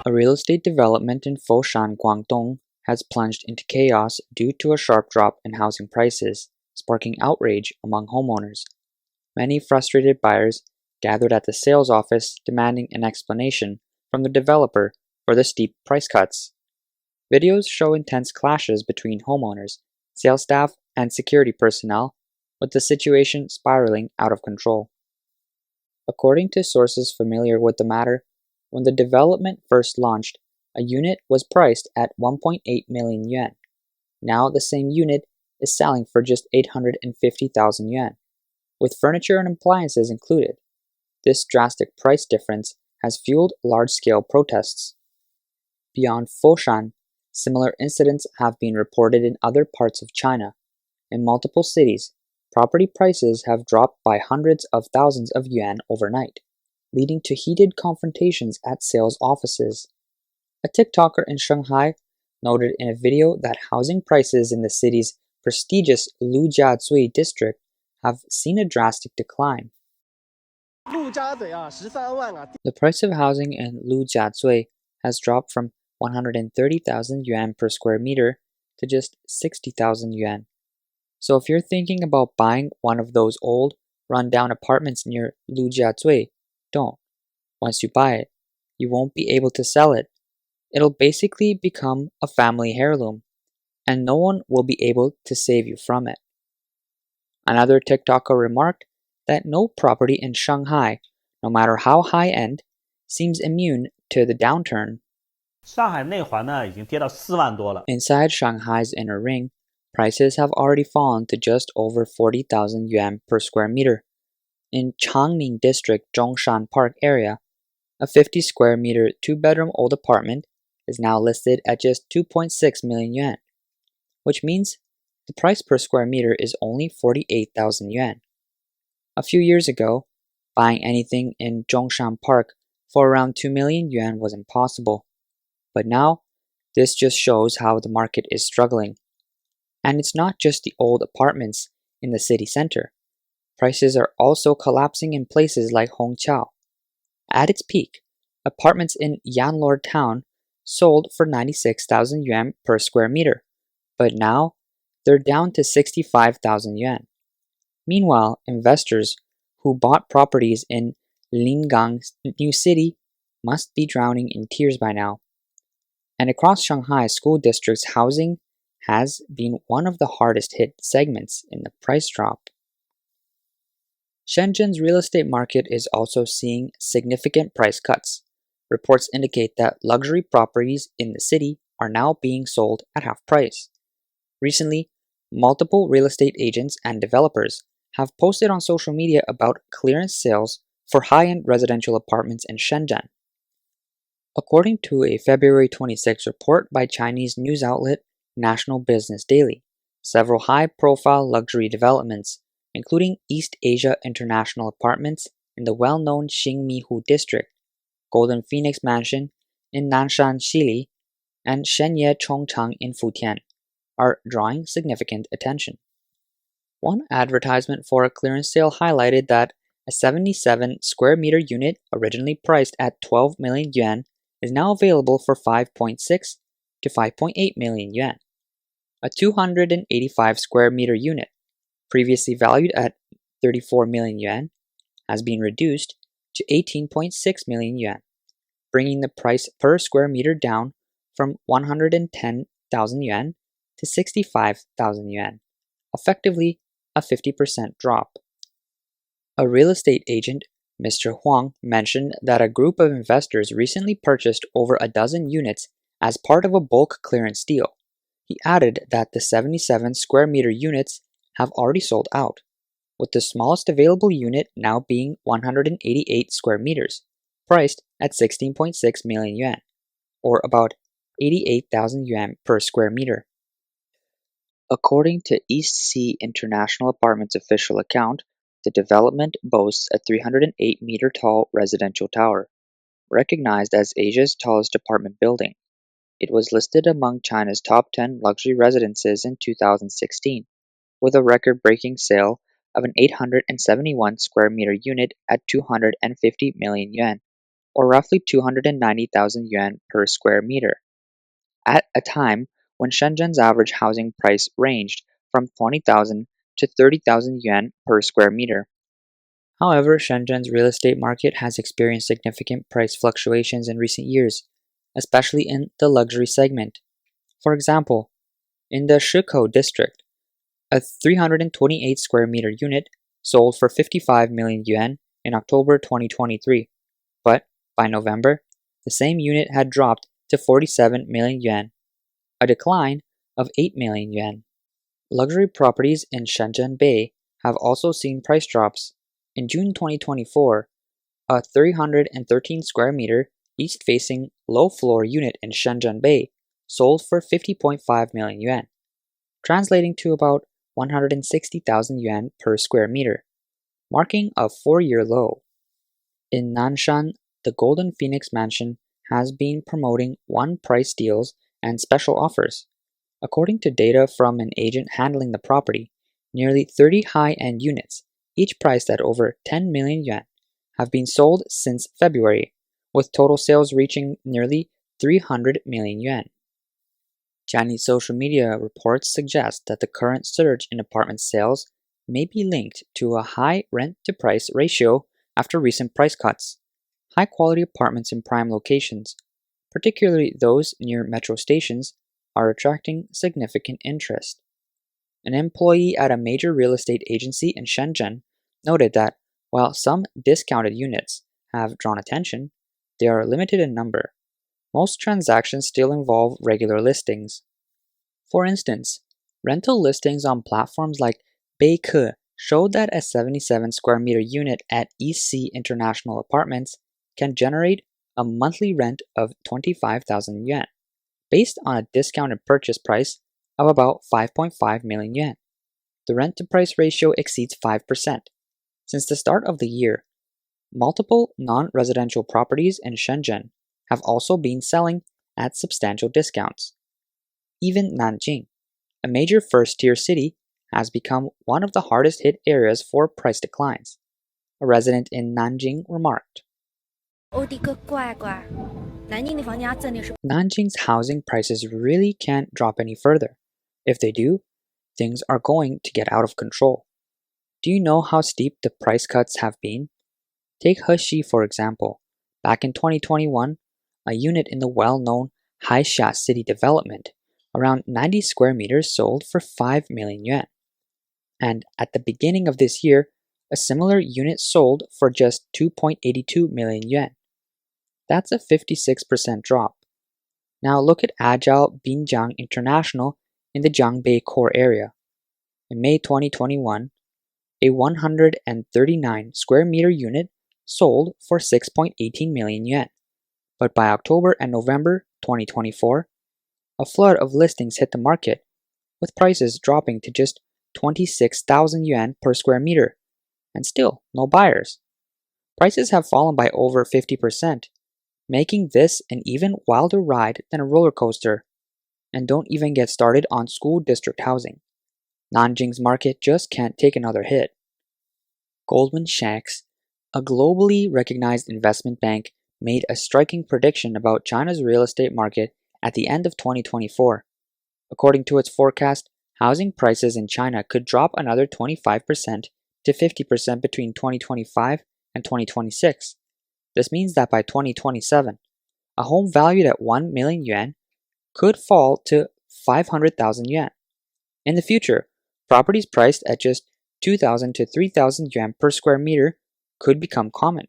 A real estate development in Foshan, Guangdong has plunged into chaos due to a sharp drop in housing prices, sparking outrage among homeowners. Many frustrated buyers gathered at the sales office demanding an explanation from the developer for the steep price cuts. Videos show intense clashes between homeowners, sales staff, and security personnel, with the situation spiraling out of control. According to sources familiar with the matter, when the development first launched, a unit was priced at 1.8 million yuan. Now the same unit is selling for just 850,000 yuan, with furniture and appliances included. This drastic price difference has fueled large-scale protests. Beyond Foshan, similar incidents have been reported in other parts of China. In multiple cities, property prices have dropped by hundreds of thousands of yuan overnight, leading to heated confrontations at sales offices. A TikToker in Shanghai noted in a video that housing prices in the city's prestigious Lujiazui district have seen a drastic decline. The price of housing in Lujiazui has dropped from 130,000 yuan per square meter to just 60,000 yuan. So if you're thinking about buying one of those old, run-down apartments near Lujiazui, don't. Once you buy it, you won't be able to sell it. It'll basically become a family heirloom, and no one will be able to save you from it. Another TikToker remarked that no property in Shanghai, no matter how high-end, seems immune to the downturn. 上海内环呢已经跌到4万多了。 Inside Shanghai's inner ring, prices have already fallen to just over 40,000 yuan per square meter. In Changning District Zhongshan Park area, a 50 square meter 2-bedroom old apartment is now listed at just 2.6 million yuan, which means the price per square meter is only 48,000 yuan. A few years ago, buying anything in Zhongshan Park for around 2 million yuan was impossible. But now, this just shows how the market is struggling. And it's not just the old apartments in the city center. Prices are also collapsing in places like Hongqiao. At its peak, apartments in Yanlord town sold for 96,000 yuan per square meter, but now they're down to 65,000 yuan. Meanwhile, investors who bought properties in Lingang's new city must be drowning in tears by now. And across Shanghai school districts, housing has been one of the hardest hit segments in the price drop. Shenzhen's real estate market is also seeing significant price cuts. Reports indicate that luxury properties in the city are now being sold at half price. Recently, multiple real estate agents and developers have posted on social media about clearance sales for high-end residential apartments in Shenzhen. According to a February 26 report by Chinese news outlet National Business Daily, several high-profile luxury developments, including East Asia International Apartments in the well-known Xingmihu district, Golden Phoenix Mansion in Nanshan, Xili, and Shenye Chongchang in Futian, are drawing significant attention. One advertisement for a clearance sale highlighted that a 77 square meter unit originally priced at 12 million yuan is now available for 5.6 to 5.8 million yuan. A 285 square meter unit, previously valued at 34 million yuan, has been reduced to 18.6 million yuan, bringing the price per square meter down from 110,000 yuan to 65,000 yuan, effectively a 50% drop. A real estate agent, Mr. Huang, mentioned that a group of investors recently purchased over a dozen units as part of a bulk clearance deal. He added that the 77 square meter units have already sold out, with the smallest available unit now being 188 square meters, priced at 16.6 million yuan, or about 88,000 yuan per square meter. According to East Sea International Apartments official account, the development boasts a 308-meter-tall residential tower, recognized as Asia's tallest apartment building. It was listed among China's top 10 luxury residences in 2016, with a record-breaking sale of an 871 square meter unit at 250 million yuan, or roughly 290,000 yuan per square meter, at a time when Shenzhen's average housing price ranged from 20,000 to 30,000 yuan per square meter. However, Shenzhen's real estate market has experienced significant price fluctuations in recent years, especially in the luxury segment. For example, in the Shikou district, a 328 square meter unit sold for 55 million yuan in October 2023, but by November, the same unit had dropped to 47 million yuan, a decline of 8 million yuan. Luxury properties in Shenzhen Bay have also seen price drops. In June 2024, a 313 square meter east-facing low-floor unit in Shenzhen Bay sold for 50.5 million yuan, translating to about 160,000 yuan per square meter, marking a 4-year low. In Nanshan, the Golden Phoenix Mansion has been promoting one-price deals and special offers. According to data from an agent handling the property, nearly 30 high-end units, each priced at over 10 million yuan, have been sold since February, with total sales reaching nearly 300 million yuan. Chinese social media reports suggest that the current surge in apartment sales may be linked to a high rent-to-price ratio after recent price cuts. High-quality apartments in prime locations, particularly those near metro stations, are attracting significant interest. An employee at a major real estate agency in Shenzhen noted that while some discounted units have drawn attention, they are limited in number. Most transactions still involve regular listings. For instance, rental listings on platforms like Beike showed that a 77 square meter unit at EC International Apartments can generate a monthly rent of 25,000 yuan, based on a discounted purchase price of about 5.5 million yuan. The rent-to-price ratio exceeds 5%. Since the start of the year, multiple non-residential properties in Shenzhen have also been selling at substantial discounts. Even Nanjing, a major first-tier city, has become one of the hardest-hit areas for price declines. A resident in Nanjing remarked, Nanjing's housing prices really can't drop any further. If they do, things are going to get out of control. Do you know how steep the price cuts have been? Take Heshi for example. Back in 2021, a unit in the well-known Haisha city development, around 90 square meters, sold for 5 million yuan. And at the beginning of this year, a similar unit sold for just 2.82 million yuan. That's a 56% drop. Now look at Agile Binjiang International in the Jiangbei core area. In May 2021, a 139 square meter unit sold for 6.18 million yuan. But by October and November 2024, a flood of listings hit the market, with prices dropping to just 26,000 yuan per square meter, and still no buyers. Prices have fallen by over 50%, making this an even wilder ride than a roller coaster. And don't even get started on school district housing. Nanjing's market just can't take another hit. Goldman Sachs, a globally recognized investment bank, made a striking prediction about China's real estate market at the end of 2024. According to its forecast, housing prices in China could drop another 25% to 50% between 2025 and 2026. This means that by 2027, a home valued at 1 million yuan could fall to 500,000 yuan. In the future, properties priced at just 2,000 to 3,000 yuan per square meter could become common.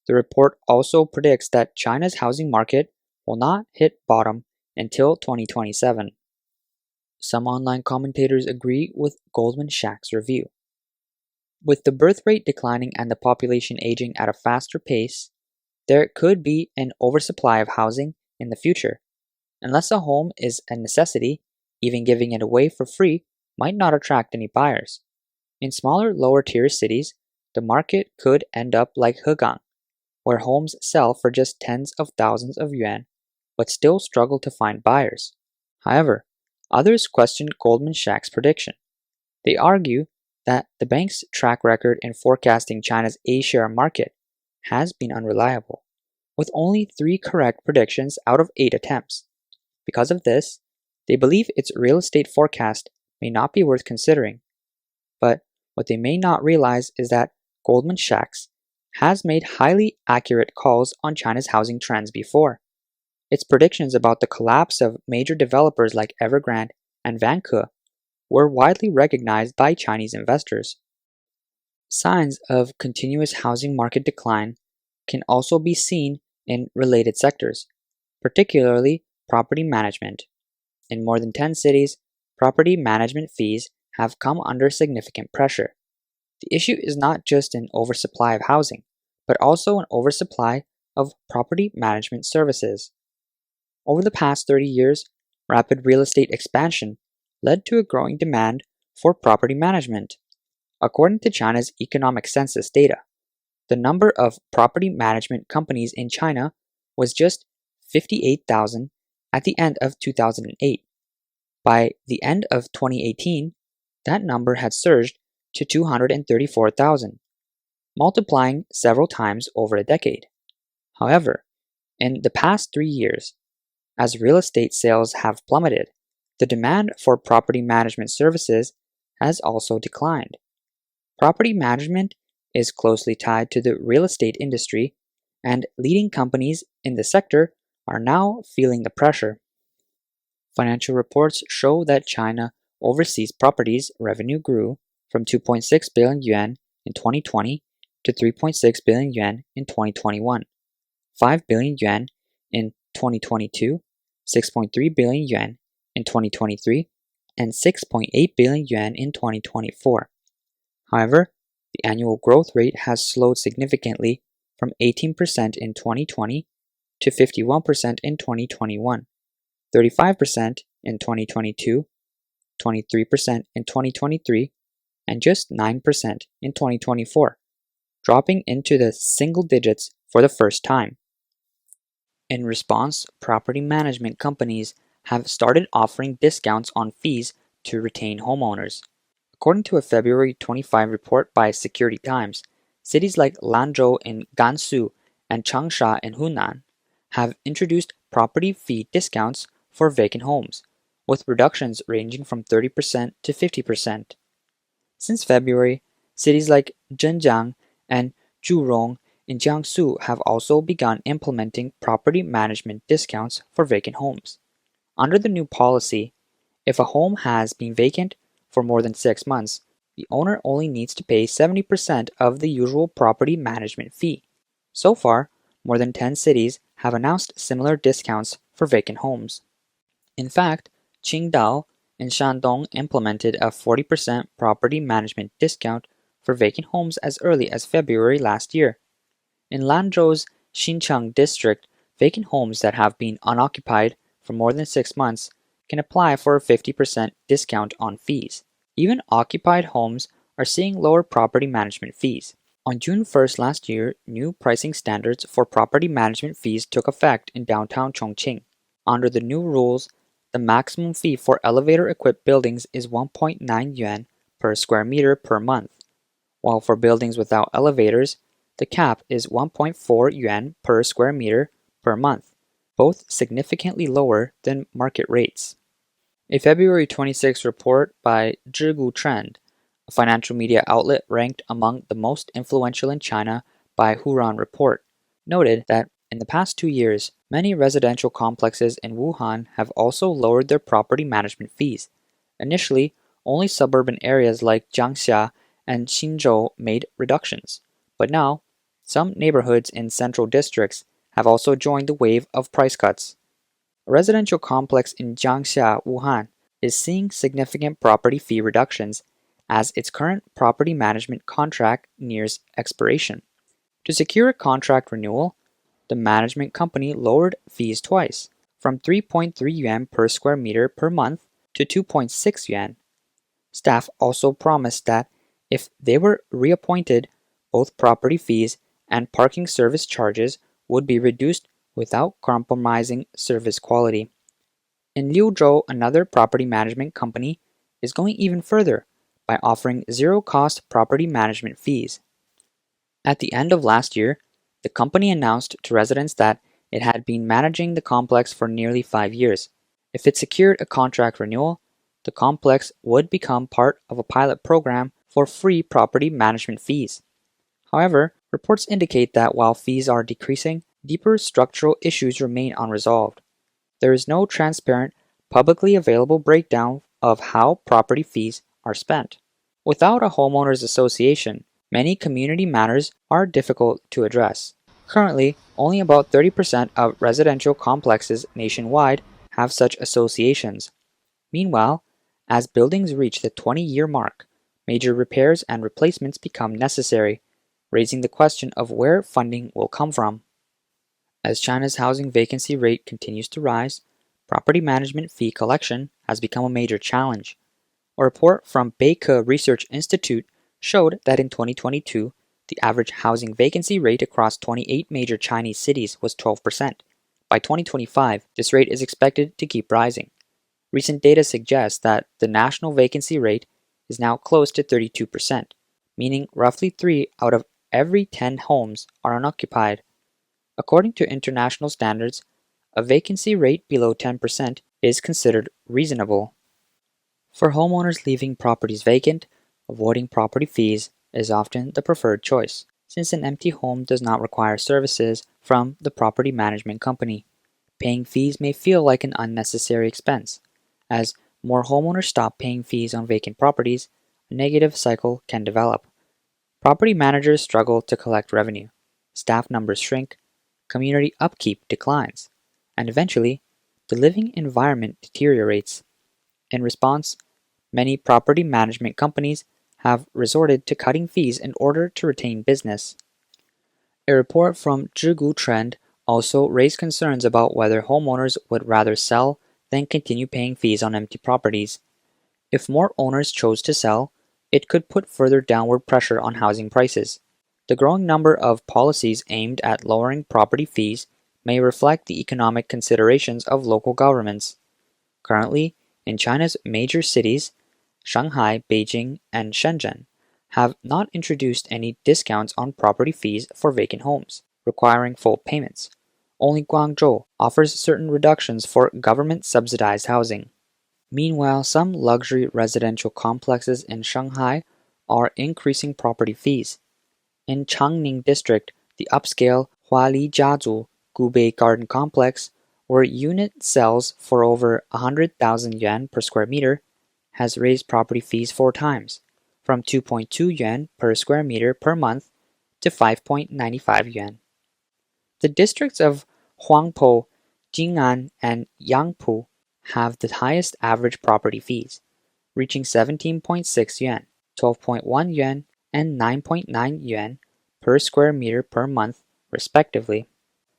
The report also predicts that China's housing market will not hit bottom until 2027. Some online commentators agree with Goldman Sachs' review. With the birth rate declining and the population aging at a faster pace, there could be an oversupply of housing in the future. Unless a home is a necessity, even giving it away for free might not attract any buyers. In smaller, lower-tier cities, the market could end up like Hegang, where homes sell for just tens of thousands of yuan, but still struggle to find buyers. However, others question Goldman Sachs' prediction. They argue that the bank's track record in forecasting China's A-share market has been unreliable. with only 3 correct predictions out of 8 attempts. Because of this, they believe its real estate forecast may not be worth considering. But what they may not realize is that Goldman Sachs has made highly accurate calls on China's housing trends before. Its predictions about the collapse of major developers like Evergrande and Vanke were widely recognized by Chinese investors. Signs of continuous housing market decline can also be seen in related sectors, particularly property management. In more than 10 cities, property management fees have come under significant pressure. The issue is not just an oversupply of housing, but also an oversupply of property management services. Over the past 30 years, rapid real estate expansion led to a growing demand for property management. According to China's economic census data, the number of property management companies in China was just 58,000 at the end of 2008. By the end of 2018, that number had surged to 234,000, multiplying several times over a decade. However, in the past 3 years, as real estate sales have plummeted, the demand for property management services has also declined. Property management is closely tied to the real estate industry, and leading companies in the sector are now feeling the pressure. Financial reports show that China overseas properties revenue grew from 2.6 billion yuan in 2020 to 3.6 billion yuan in 2021, 5 billion yuan in 2022, 6.3 billion yuan in 2023, and 6.8 billion yuan in 2024. However, the annual growth rate has slowed significantly from 18% in 2020 to 51% in 2021, 35% in 2022, 23% in 2023, and just 9% in 2024, dropping into the single digits for the first time. In response, property management companies have started offering discounts on fees to retain homeowners. According to a February 25 report by Security Times, cities like Lanzhou in Gansu and Changsha in Hunan have introduced property fee discounts for vacant homes, with reductions ranging from 30% to 50%. Since February, cities like Zhenjiang and Zhurong in Jiangsu have also begun implementing property management discounts for vacant homes. Under the new policy, if a home has been vacant for more than 6 months, the owner only needs to pay 70% of the usual property management fee. So far, more than 10 cities have announced similar discounts for vacant homes. In fact, Qingdao in Shandong implemented a 40% property management discount for vacant homes as early as February last year. In Lanzhou's Xincheng district, vacant homes that have been unoccupied for more than 6 months can apply for a 50% discount on fees. Even occupied homes are seeing lower property management fees. On June 1st last year, new pricing standards for property management fees took effect in downtown Chongqing. Under the new rules, the maximum fee for elevator-equipped buildings is 1.9 yuan per square meter per month, while for buildings without elevators, the cap is 1.4 yuan per square meter per month, both significantly lower than market rates. A February 26 report by Zhigu Trend, a financial media outlet ranked among the most influential in China by Huron Report, noted that in the past 2 years, many residential complexes in Wuhan have also lowered their property management fees. Initially, only suburban areas like Jiangxia and Xinzhou made reductions, but now, some neighborhoods in central districts have also joined the wave of price cuts. A residential complex in Jiangxia, Wuhan, is seeing significant property fee reductions as its current property management contract nears expiration. To secure a contract renewal, the management company lowered fees twice, from 3.3 yuan per square meter per month to 2.6 yuan. Staff also promised that if they were reappointed, both property fees and parking service charges would be reduced without compromising service quality. In Liuzhou, another property management company is going even further by offering zero-cost property management fees. At the end of last year, The company announced to residents that it had been managing the complex for nearly 5 years. If it secured a contract renewal, the complex would become part of a pilot program for free property management fees. However, reports indicate that while fees are decreasing, deeper structural issues remain unresolved. There is no transparent, publicly available breakdown of how property fees are spent. Without a homeowners association, many community matters are difficult to address. Currently, only about 30% of residential complexes nationwide have such associations. Meanwhile, as buildings reach the 20-year mark, major repairs and replacements become necessary, raising the question of where funding will come from. As China's housing vacancy rate continues to rise, property management fee collection has become a major challenge. A report from Beike Research Institute showed that in 2022, the average housing vacancy rate across 28 major Chinese cities was 12%. By 2025, this rate is expected to keep rising. Recent data suggests that the national vacancy rate is now close to 32%, meaning roughly 3 out of every 10 homes are unoccupied. According to international standards, a vacancy rate below 10% is considered reasonable. For homeowners leaving properties vacant, avoiding property fees is often the preferred choice, since an empty home does not require services from the property management company. Paying fees may feel like an unnecessary expense. As more homeowners stop paying fees on vacant properties, a negative cycle can develop. Property managers struggle to collect revenue, staff numbers shrink, community upkeep declines, and eventually, the living environment deteriorates. In response, many property management companies have resorted to cutting fees in order to retain business. A report from Zhigu Trend also raised concerns about whether homeowners would rather sell than continue paying fees on empty properties. If more owners chose to sell, it could put further downward pressure on housing prices. The growing number of policies aimed at lowering property fees may reflect the economic considerations of local governments. Currently, in China's major cities, Shanghai, Beijing, and Shenzhen have not introduced any discounts on property fees for vacant homes, requiring full payments. Only Guangdong offers certain reductions for government-subsidized housing. Meanwhile, some luxury residential complexes in Shanghai are increasing property fees. In Changning District, the upscale Hualijiazhu Gubei Garden Complex, where unit sells for over 100,000 yuan per square meter, has raised property fees 4 times, from 2.2 yuan per square meter per month to 5.95 yuan. The districts of Huangpo, Jing'an, and Yangpu have the highest average property fees, reaching 17.6 yuan, 12.1 yuan, and 9.9 yuan per square meter per month, respectively.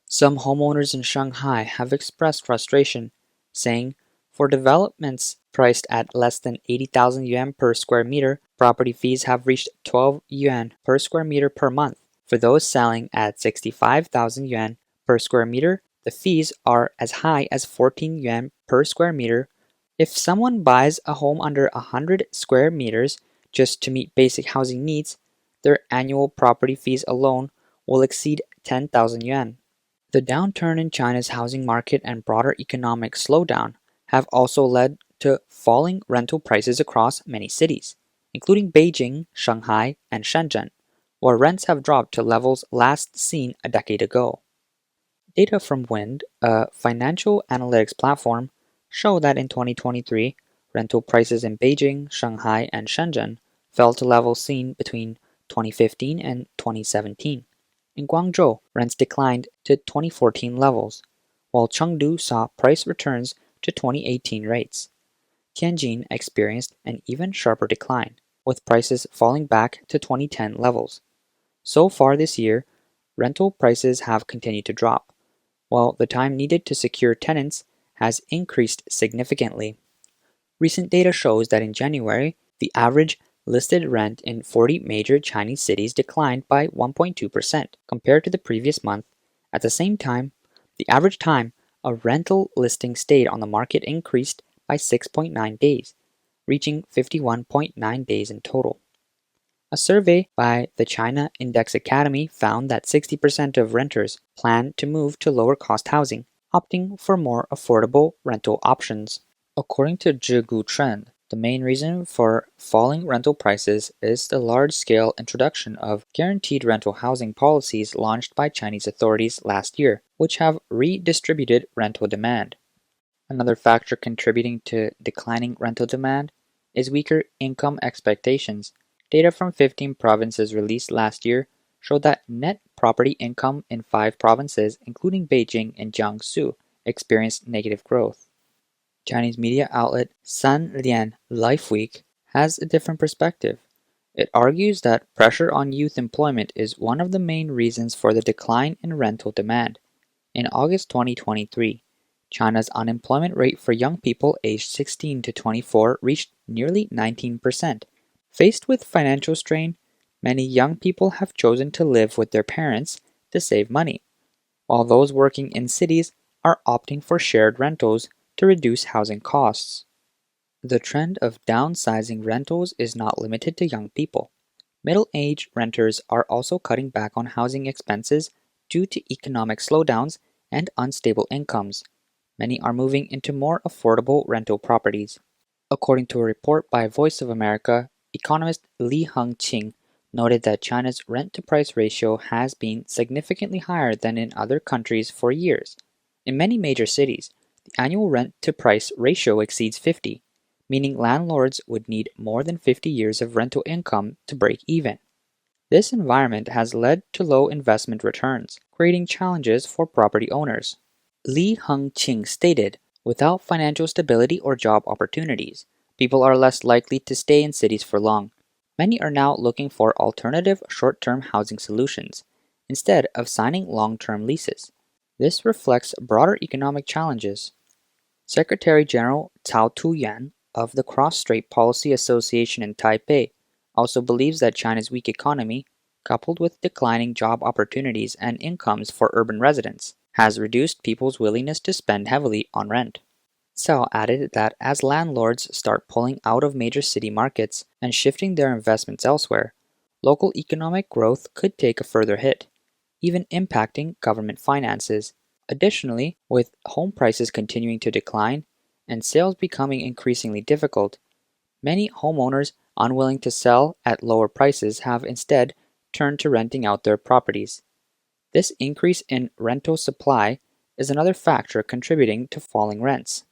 Some homeowners in Shanghai have expressed frustration, saying, for developments priced at less than 80,000 yuan per square meter, property fees have reached 12 yuan per square meter per month. For those selling at 65,000 yuan per square meter, the fees are as high as 14 yuan per square meter. If someone buys a home under 100 square meters just to meet basic housing needs, their annual property fees alone will exceed 10,000 yuan. The downturn in China's housing market and broader economic slowdown have also led to falling rental prices across many cities, including Beijing, Shanghai, and Shenzhen, where rents have dropped to levels last seen a decade ago. Data from Wind, a financial analytics platform, show that in 2023, rental prices in Beijing, Shanghai, and Shenzhen fell to levels seen between 2015 and 2017. In Guangzhou, rents declined to 2014 levels, while Chengdu saw price returns to 2018 rates. Tianjin experienced an even sharper decline, with prices falling back to 2010 levels. So far this year, rental prices have continued to drop, while the time needed to secure tenants has increased significantly. Recent data shows that in January, the average listed rent in 40 major Chinese cities declined by 1.2% compared to the previous month. At the same time, the average time a rental listing stayed on the market increased by 6.9 days, reaching 51.9 days in total. A survey by the China Index Academy found that 60% of renters plan to move to lower-cost housing, opting for more affordable rental options. According to Zhigu Trend, the main reason for falling rental prices is the large-scale introduction of guaranteed rental housing policies launched by Chinese authorities last year, which have redistributed rental demand. Another factor contributing to declining rental demand is weaker income expectations. Data from 15 provinces released last year showed that net property income in 5 provinces, including Beijing and Jiangsu, experienced negative growth. Chinese media outlet San Lian Lifeweek has a different perspective. It argues that pressure on youth employment is one of the main reasons for the decline in rental demand. In August 2023, China's unemployment rate for young people aged 16 to 24 reached nearly 19%. Faced with financial strain, many young people have chosen to live with their parents to save money, while those working in cities are opting for shared rentals to reduce housing costs. The trend of downsizing rentals is not limited to young people. Middle-aged renters are also cutting back on housing expenses due to economic slowdowns and unstable incomes. Many are moving into more affordable rental properties. According to a report by Voice of America, economist Li Hengqing noted that China's rent-to-price ratio has been significantly higher than in other countries for years. In many major cities, the annual rent-to-price ratio exceeds 50, meaning landlords would need more than 50 years of rental income to break even. This environment has led to low investment returns, creating challenges for property owners. Li Hengqing stated, "Without financial stability or job opportunities, people are less likely to stay in cities for long. Many are now looking for alternative short-term housing solutions, instead of signing long-term leases. This reflects broader economic challenges." Secretary General Cao Tuyan of the Cross-Strait Policy Association in Taipei also believes that China's weak economy, coupled with declining job opportunities and incomes for urban residents, has reduced people's willingness to spend heavily on rent. Cao added that as landlords start pulling out of major city markets and shifting their investments elsewhere, local economic growth could take a further hit, even impacting government finances. Additionally, with home prices continuing to decline and sales becoming increasingly difficult, many homeowners unwilling to sell at lower prices have instead turned to renting out their properties. This increase in rental supply is another factor contributing to falling rents.